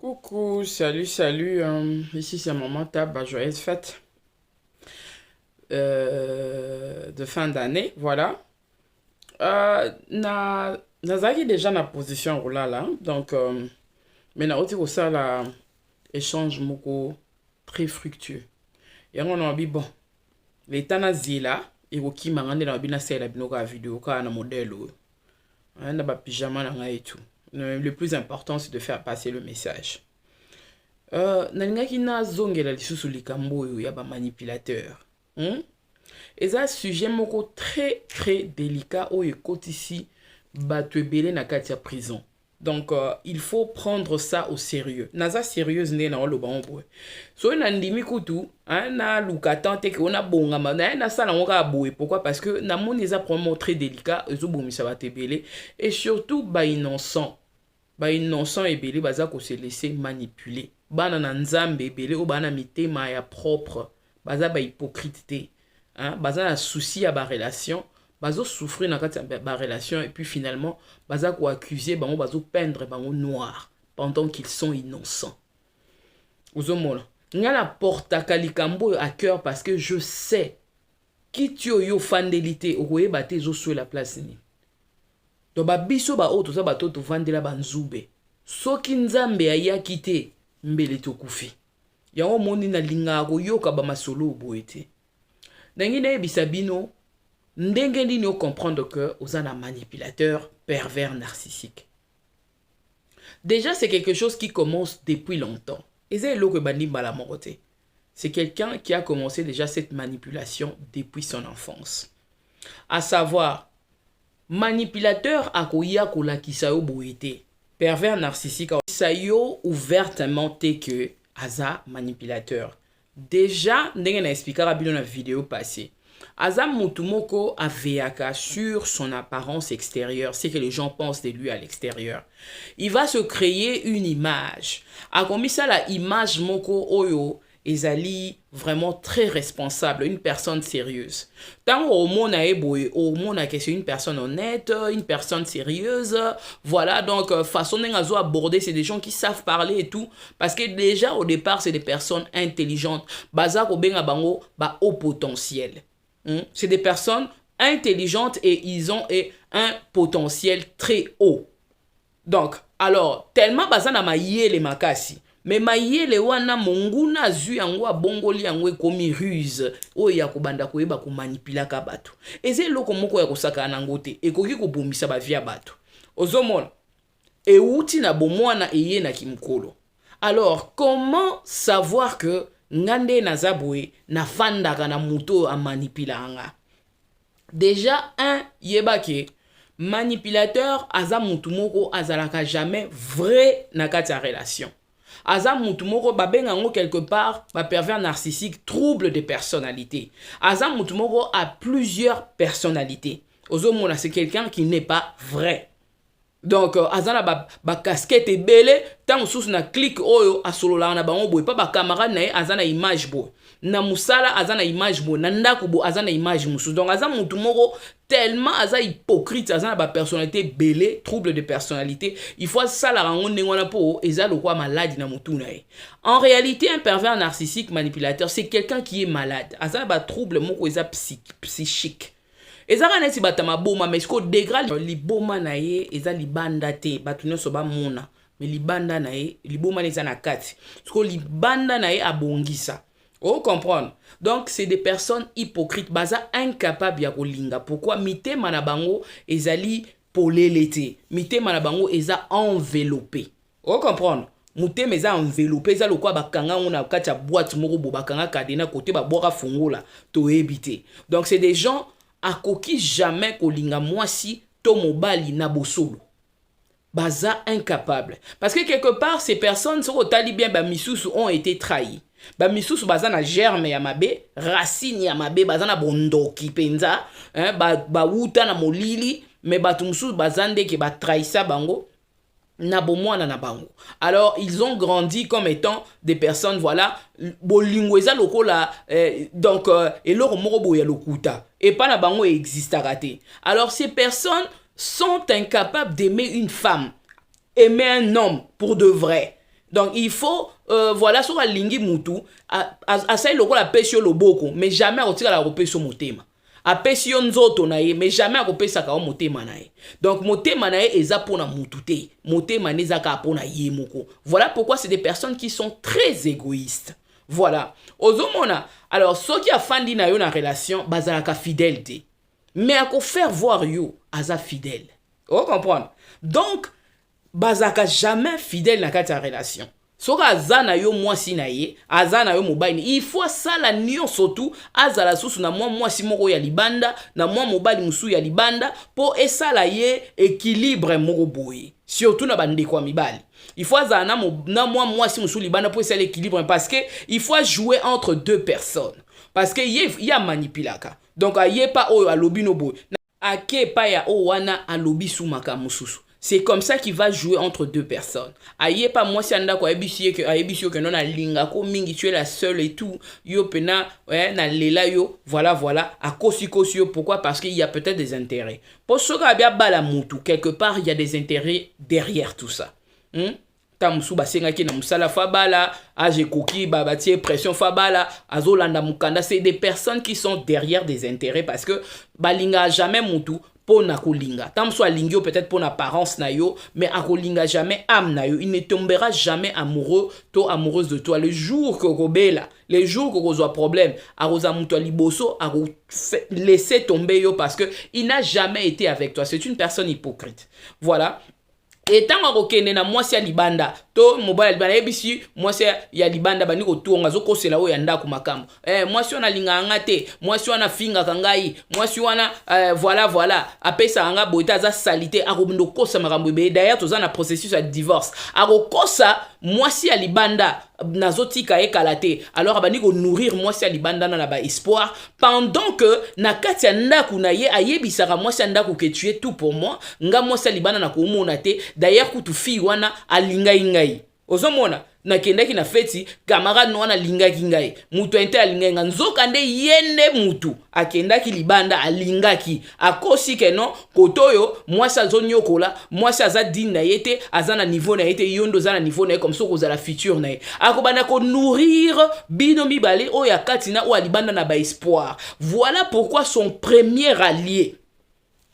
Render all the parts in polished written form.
Coucou, salut, salut. Ici c'est Maman Tab, joyeuse fête de fin d'année, voilà. Nazaki déjà na position là là, donc mais na oti ça la échange moko très fructueux. Et on a dit bon, l'état na zila et oki mangande na bina sela bino ka vidéo ka na modèle na ba pyjama na nga et tout. Le plus important c'est de faire passer le message. Nalingaki nazongela lisusu likambo oyo ya ba manipulateur. Eza sujet moko très délicat oyo ekotisi bato ebele na kati ya prison. Donc il faut prendre ça au sérieux. Naza sérieuse nde na oloba ngobwe. So na ndimi kutu na lukatan te ke ona bongama na sala ngoka boye. Pourquoi? Parce que na moni eza vraiment très délicat ezo bomisa bato ebele et surtout ba innocent ebele baza ko se laisser manipuler. Bana na nzambe ebele o bana mitema ya propre baza ba hypocrite te, baza na souci ya ba relation, bazo souffrir na kati ya ba relation et puis finalement baza ko accuser bango, bazo peindre bango noir pendant qu'ils sont innocents. Ozomona ngala portaka likambo à cœur parce que je sais qui tu yo fandelité okoyeba te zo sur la place ni. Donc ba biso ba oto za bato to vandela banzube soki nzambe ayaki te mbele tokufi yango moni na linga koyoka ba masolo boye te ndenge na yebisa bino ndenge nini o comprendre que ozana manipulateur pervers narcissique. Déjà c'est quelque chose qui commence depuis longtemps et c'est eloko bandi mbala moko te. C'est quelqu'un qui a commencé déjà cette manipulation depuis son enfance, à savoir manipulateur akoya kolakisa yo boye te, pervers narcissique sa yo ouvertement te que aza manipulateur. Déjà ndenge na expliquera bino na vidéo passée, aza mutu moko aveaka sur son apparence extérieure, c'est que les gens pensent de lui à l'extérieur. Il va se créer une image, akomisa la image moko oyo ezali vraiment très responsable, une personne sérieuse. Tant au monde a eboye, au monde a que c'est une personne honnête, une personne sérieuse. Voilà, donc façon dont aborder, c'est des gens qui savent parler et tout. Parce que déjà au départ, c'est des personnes intelligentes. Baza ko benga bango ba haut potentiel. C'est des personnes intelligentes et ils ont un potentiel très haut. Donc, alors, tellement baza na maye les makasi. Mais mayele wana monguna zu yango abongoli yango ekomi ruse oyo ya kobanda koyeba ko manipulaka bato. Eze loko moko ya kosaka na ngote ekoki kobomisa ba via bato. Ozomona euti na bomwana eye na kimkolo. Alors comment savoir que ngande na zabwe na fandaka na muto a manipulanga? Déjà yeba ke manipulateur aza mutu moko azalaka jamais vrai na kati ya relation. Aza mutu moko babenga ngo quelque part ba pervers narcissique, trouble de personnalité. Aza mutu moko a plusieurs personnalités. Ozomona c'est quelqu'un qui n'est pas vrai. Donc azana ba casquette ebele tant sous na clic oyo asolola na bango boy pa ba camarade na azana image boy. Na musala azana image boy, na ndako bo azana image musu. Donc aza mutu moko tellement aza hypocrite, azana ba personnalité belé, trouble de personnalité. Il faut ça la rango ndengwana po eza lokwa malade na mutu na ye. En réalité un pervers narcissique manipulateur, c'est quelqu'un qui est malade. Azana ba trouble moko eza psychique. Ezaka neti batama boma mais ko dégral liboma na ye eza libanda te batu nyonso ba mona mais libanda na ye liboma neza na kati ko libanda na ye abongisa. Oh comprendre. Donc c'est des personnes hypocrites baza incapable ya kolinga. Pourquoi mitema na bango ezali polelete, mitema na bango eza enveloppé. Oh comprendre. Mutema eza enveloppé eza lokwa bakanga ngona kati ya boîte moko bo bakanga kadena côté ba boka fungola to ebité. Donc c'est des gens akoki jamais kolinga mwasi to mobali na bosolo. Baza incapable. Parce que quelque part, ces personnes, sont bien, ba misusu ont été trahis. Ba misusu baza na germe ya mabe, racine ya mabe, baza na bondoki penza, ba wuta na molili, mais batu misusu bazande ke ba trahisa bango. Na bomwana na bango. Alors ils ont grandi comme étant des personnes voilà bolingweza lokola donc et leur morobo ya lokuta et pas na bango existe raté. Alors ces personnes sont incapables d'aimer une femme, aimer un homme pour de vrai. Donc il faut voilà sur la lingi mutu a ça le la pesio loboko mais jamais otira la repesio motema. A pesio nzoto na ye mais jamais a repesa ka motema na ye. Donc motema na ye eza pona mutu te. Motema neza ka pona ye moko. Voilà pourquoi c'est des personnes qui sont très égoïstes. Voilà. Ozomona. Alors ceux qui a fandi na yo na relation bazalaka fidélité. Mais à faire voir yo aza fidèle. Vous comprenez? Donc bazaka jamais fidèle na kati ya relation. Soka azana yo mwasi na ye, azana yo mobali, il faut ça la nion surtout azala susu na mwasi moko ya libanda na mobali musu ya libanda po esala ye équilibre moko boye. Surtout na bande kwa mibali. Il faut azana na mwasi musu libanda po esala équilibre parce que il faut jouer entre deux personnes. Parce que y a manipulaka. Donc aye pa oyo alobi no boye. Ake pa ya o wana alobi sou makamususu. C'est comme ça qu'il va jouer entre deux personnes. Aïe pas moi si anda ko ebisi que non na linga ko mingi tu es la seule et tout. Yo pena ouais na lela yo voilà a kosi yo pourquoi parce qu'il y a peut-être des intérêts. Pour ce que bien bala mutu quelque part il y a des intérêts derrière tout ça. Tamusu basenga ki na musala fabala age koki babatie pression fabala azolanda mukanda c'est des personnes qui sont derrière des intérêts parce que balinga jamais mutu pona kolinga. Tam soit lingio peut-être pour l'apparence na yo, mais akolinga jamais âme na yo. Il ne tombera jamais amoureux, toi amoureuse de toi. Le jour que robela, les jours que vous avez problème, arosa muto liboso, aro laisser tomber yo parce que il n'a jamais été avec toi. C'est une personne hypocrite. Voilà. Et tant que na mwasi ya libanda to mobile libanda ebisi mwasi ya libanda bani ko tuonga zoko sela o yanda ku makambo mwasi wana linga ngate mwasi wana finga kangai mwasi wana voilà apesa anga boita za salité akobindo kosa makambo be d'ailleurs toza na processus de divorce akokosa mwasi ya libanda nazotika ekalate alors abani ko nourrir mwasi ya libanda na ba espoir pendant que na kati ya ndaku na ye ayebisaka mwasi ya ndaku que tu es tout pour moi nga mwasi ya libanda na ko mona te. D'ailleurs kutu fi wana alinga ingai ozomona na kendaki na feti camarade no wana linga kingai mutu ente alinga nga nzoka nde yende mutu akendaki libanda alingaki akosi ke no kotoyo mwasi azonyokola mwasi aza din na yete azana niveau na yete yondo za na niveau na comme ça ko za la future na akobana ko nourrir bino mibale o ya katina o alibanda na ba espoir. Voilà pourquoi son premier allié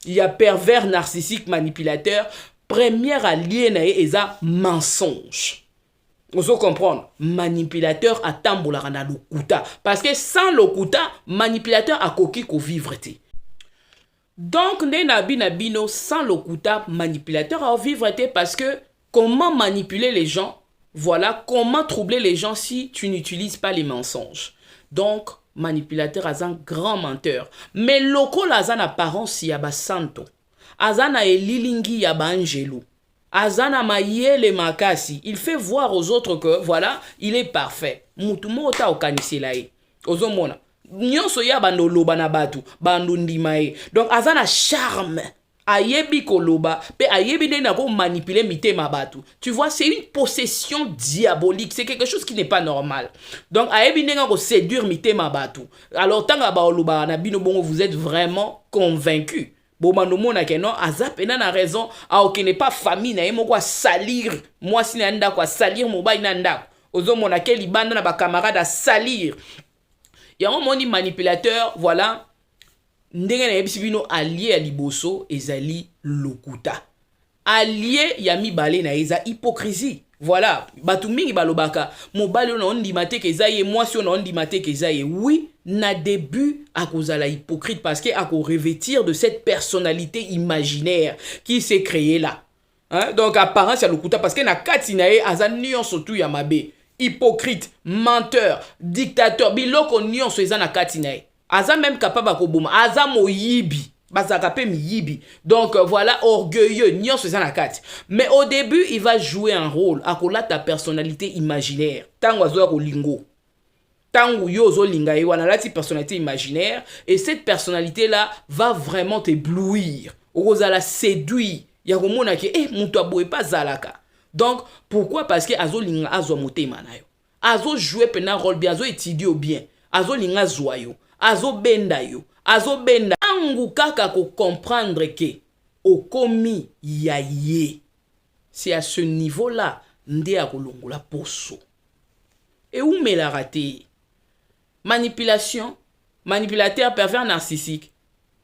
il y a pervers narcissique manipulateur. Premier allié na eza mensonge. On se comprendre. Manipulateur a tambola na lokuta. Parce que sans lokuta, manipulateur a koki ko vivre te. Donc, na bino sans lokuta, manipulateur a vivre te parce que comment manipuler les gens? Voilà, comment troubler les gens si tu n'utilises pas les mensonges. Donc, manipulateur a un grand menteur. Mais loko la zan apparence ya ba santo. Azana elilingi ya banjelu. Azana mayele makasi. Il fait voir aux autres que, voilà, il est parfait. Mutumo ota okaniselae. Ozomona. Nyonso ya bando loba na batu. Bando ndimae. Donc, azana charme. Ayebi koloba. Pe ayebi ne na ko manipuler mitema batu. Tu vois, c'est une possession diabolique. C'est quelque chose qui n'est pas normal. Donc, ayebi ne ko séduire mitema batu. Alors, tanga ba oloba na bino bongo, vous êtes vraiment convaincus. Bomando mona ke non azap ena na raison a okene pas famille na yemo kwa salir moi si na nda kwa salir mobile na nda ozo mona ke libanda na ba camarade a salir ya moni manipulateur voilà ndenge na yebisi bino allié ya liboso ezali lokuta allié ya mibale na eza hypocrisie. Voilà, batu mingi balobaka mobali on ondima te ke zaye mwasi on ondima te ke zaye. Oui, na début à cause de la hypocrite parce que à revêtir de cette personnalité imaginaire qui s'est créée là. Hein? Donc apparence ya lokuta parce que na katinae azanion surtout ya mabe, hypocrite, menteur, dictateur, biloko nion so eza na katinae. Aza même capable ko boma, aza moyibi. Donc voilà, orgueilleux, mais au début, il va jouer un rôle. Akola ta personnalité imaginaire. Tango azo lingo. Tango yozo linga e wana la personnalité imaginaire et cette personnalité là va vraiment t'éblouir. Oza la séduire. Ya komona ke muto aboye pas zalaka. Donc pourquoi? Parce que azo linga azo motema na yo. Azo jouer pena rôle bien, azo étudier bien. Azo linga zoyo. Azo benda yo. Azo benda angu kaka ko comprendre que okomi yaye. C'est à ce niveau-là nde akolongola poso. Et où me la raté? Manipulation, manipulateur pervers narcissique.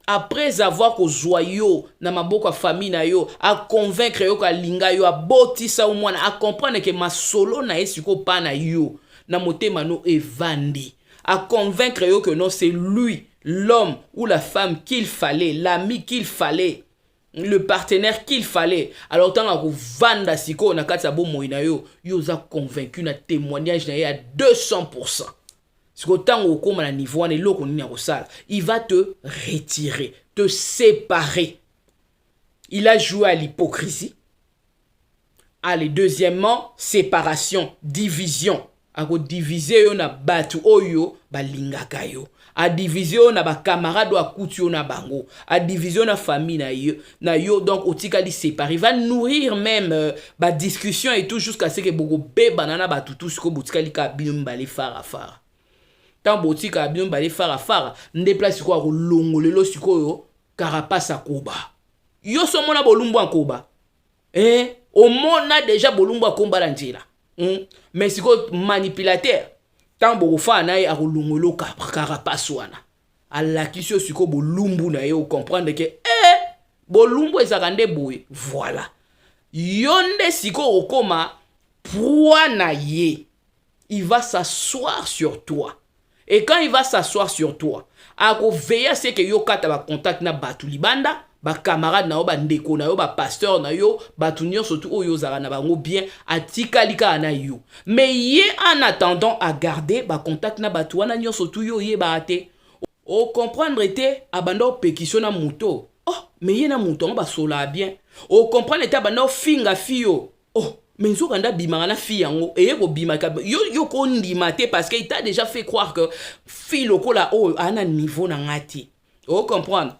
Après avoir ko joyau na maboko famille na yo, a convaincre yo ka linga yo, a botisa ou mwana, a comprendre que ma solo na esiko pa na yo, na motema no evandi. A convaincre yo que non, c'est lui, l'homme ou la femme qu'il fallait, l'ami qu'il fallait, le partenaire qu'il fallait. Alors tant que vanda siko na kati sa bo moina yo, yo za convaincu na témoignage na ya 200%. Si il va te retirer, te séparer. Il a joué à l'hypocrisie. Allez, deuxièmement, séparation, division. A diviser on a batu oyo ba lingaka yo. A diviser on a ba camarade ou a coutu na bango. A diviser on a famille na yo donc otika li séparer. Il va nourrir même ba discussion et tout jusqu'à ce que beaucoup be banana ba tout ce que botika li ka binum balé fara. Tant botika abino bale fara ndepla siko ko longolelo siko yo carapace akoba yo so mona bolumbu akoba o mona déjà bolumbu akomba la njila mais siko manipulateur tant bo fa na ye akolongolo carapace wana alakisio siko bolumbu na yo comprendre que bolumbu ezakande boye voilà yonde siko okoma proie na ye il va s'asseoir sur toi. Et quand il va s'asseoir sur toi, à veiller à ce que yo kata ba contact na batu libanda, ba camarade na yo, ba ndeko na yo, ba pasteur na yo, batu nyo surtout oyo zara na bango bien, atika lika na yo. Mais ye en attendant à garder ba contact na batu wana nyo surtout yo ye ba ate. O comprendre te abando pékition na muto. Oh, mais ye na muto ba sola bien. O comprendre te abando finga fio. Oh, mais nzo kanda bimanga na fi yango eye ko bimaka yo ko ndima te parce que il t'a déjà fait croire que fi lokola o ana niveau na ngati. O comprendre?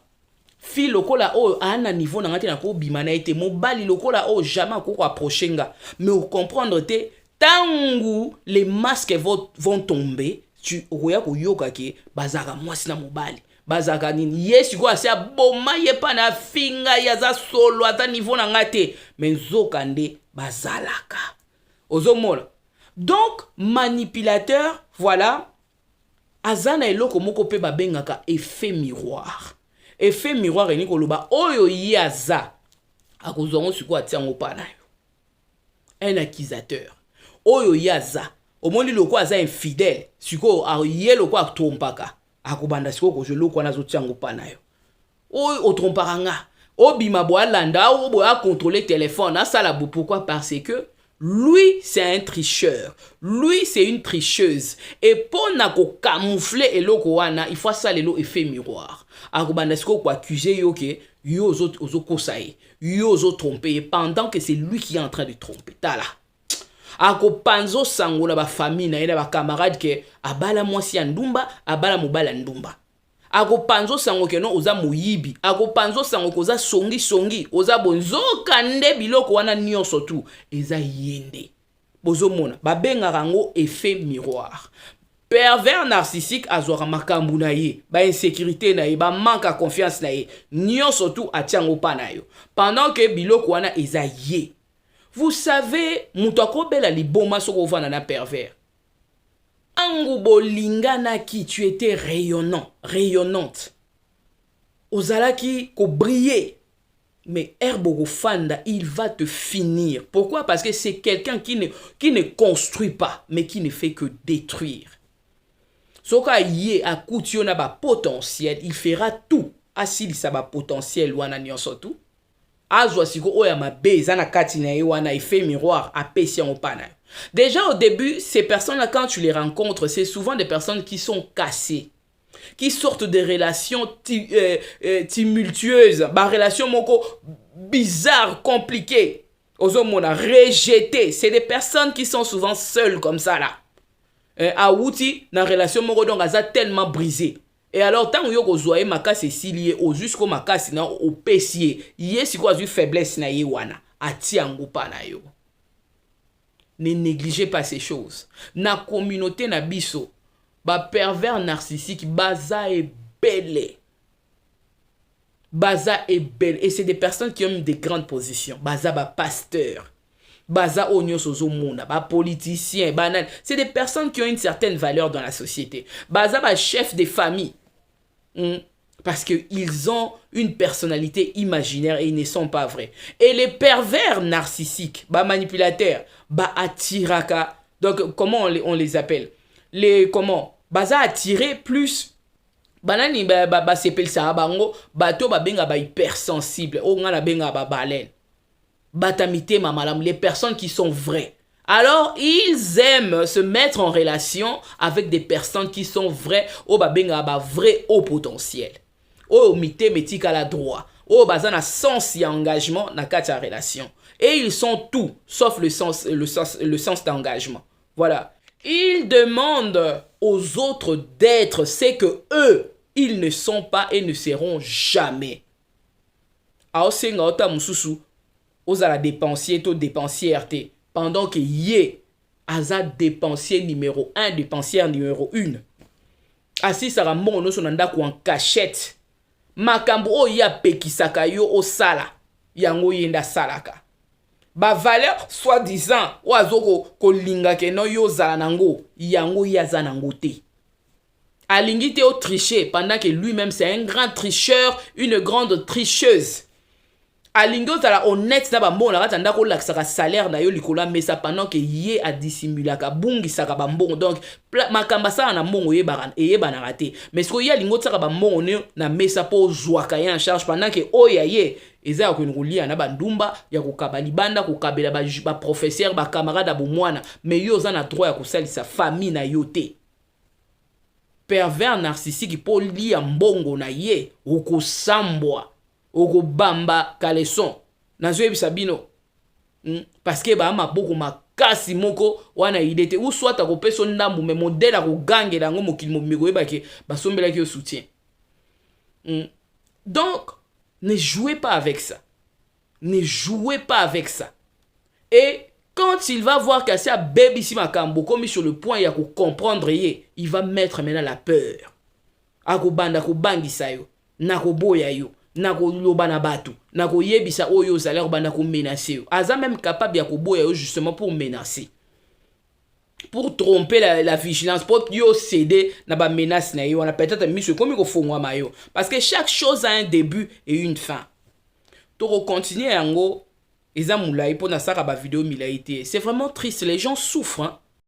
Fi lokola o ana niveau na ngati na ko bimana ete mobali lokola o jamais ko approcher nga. Mais o comprendre te tangu les masques vont tomber, tu oya ko yoka ke bazaka mwasi na mobali. Bazaka nini yesu ko asa boma ye pa na finga ya za solo ata niveau na ngate mais zokande bazalaka ozomona. Donc manipulateur, voilà, azana eloko moko pe babengaka effet miroir. Effet miroir eni koloba oyo yaza akozongo siko atiango pa na yo, un accusateur oyo yaza omoni loko aza infidèle siko aye loko atompaka akobanda siko ko jelo ko na zotiango pa na yo oyo otrompaka nga obima boa landa ou boa contrôler téléphone à ça la boue. Pourquoi? Parce que lui c'est un tricheur, lui c'est une tricheuse et pour na ko camoufler eloko wana il faut ça lelo effet miroir akobanda siko ko accuser yo ke yo ozo kosaye yo ozo tromper pendant que c'est lui qui est en train de tromper tala akopanzo sango na ba famille na ina ba camarade ke abala mwasi ya ndumba abala mobala ndumba. Ako panzo sango ke non oza moyibi, ako panzo sango ko oza songi oza bonzo kande biloko wana nyonso tu eza yende bozo mona babenga rango effet miroir. Pervers narcissique azora makambu na ye ba insécurité na ye ba manque à confiance na ye nyonso tu atiango pa na yo pendant que biloko wana eza ye. Vous savez mutako bela liboma soko vana na pervers. Angubo lingana qui tu étais rayonnant, rayonnante. Ozalaki ko briller. Mais Herbogo Fanda, il va te finir. Pourquoi? Parce que c'est quelqu'un qui ne construit pas, mais qui ne fait que détruire. Soka yé a koutiona ba potentiel, il fera tout. Asili sa ba potentiel wana nyonso tout. Azwa siko oya mabeza na katina wana effet miroir a pesi en pana. Déjà au début, ces personnes-là, quand tu les rencontres, c'est souvent des personnes qui sont cassées, qui sortent de relations tumultueuses, des relations bizarres, compliquées, rejetées. C'est des personnes qui sont souvent seules comme ça là. A outi, dans relation donc tellement brisée. Et alors, tant que vous avez ma casse lié au jusqu'au ma casse au pessier, yes quoi une faiblesse na yewana, ati angupa na yo. Ne négligez pas ces choses. Na communauté na biso, ba pervers narcissique, baza est belle. Baza est belle. Et c'est des personnes qui ont des grandes positions. Baza ba pasteur. baza onyo sozo mona, ba politiciens, banal. C'est des personnes qui ont une certaine valeur dans la société. Baza ba chef de famille. Parce qu'ils ont une personnalité imaginaire et ils ne sont pas vrais. Et les pervers narcissiques, bah manipulateurs, bah attiraka. Donc, comment on les appelle? Les, comment? Bah ça attirer plus. Banani, bah s'appelle ça, bango, bato, bah benga, bah hypersensible. Oh, nga la benga, bah baleine. Batamite, mamalam, les personnes qui sont vraies. Alors, ils aiment se mettre en relation avec des personnes qui sont vraies. Oh, bah benga, bah vrai au potentiel. Oh, mité, métique à la droit. Oh, bazana sens et engagement na kata relation. Et ils sont tout, sauf le sens d'engagement. Voilà. Ils demandent aux autres d'être ce que eux, ils ne sont pas et ne seront jamais. Aosenga ota mususu, ozala dépensier to dépensière te, pendant que yé, aza dépensier numéro 1, dépensière numéro 1. Asi sara mono sonanda ko en cachette. Makambo o ya pekisaka yo o sala yango yenda salaka ba valeur soi-disant o azoko ko linga ke no yo zala nango yango ya za nango te alingi te o tricher pendant que lui-même c'est un grand tricheur, une grande tricheuse. Alingi o zala honnête na ba mbongo la tanda ko laksaka salaire na yo likola mesa pendant que yé a dissimulaka bungi saka ba mbongo. Donc makamba sa na mbongo yeba na raté. Mais ce que y a lingo tsaka ba mbongo ne na mesa po zwaka ya en charge pendant que oya ye eza ko ngulia na bandumba ya ko kabali banda ko kabela ba professeur ba camarade abo mwana mais yo za na droit ya ko salisa famille na yo te. Pervers narcissique po lia mbongo na ye ko sambwa oko bamba kaleson nazo ebisa bino parce que ba maboko makasi moko wana idete ou soit ko peso ndambu mais modèle ko gangela ngo mokili momiko ebake basombela ki au soutien. Donc ne jouez pas avec ça. Ne jouez pas avec ça. Et quand il va voir qu'assez à baby si makambo comme sur le point ya ko comprendre ye, il va mettre maintenant la peur. Ako banda ko bangisa yo, na ko boya yo. Nako loba na batu nako yebisa oyo salaire bana ko menacer aza même capable ya ko boya justement pour menacer, pour tromper la vigilance, pour yo céder na ba menace na yo. On a peut-être mis comme ko fongwa mayo parce que chaque chose a un début et une fin. To continuer yango eza mulai pour na saka ba vidéo milaité. C'est vraiment triste, les gens souffrent hein?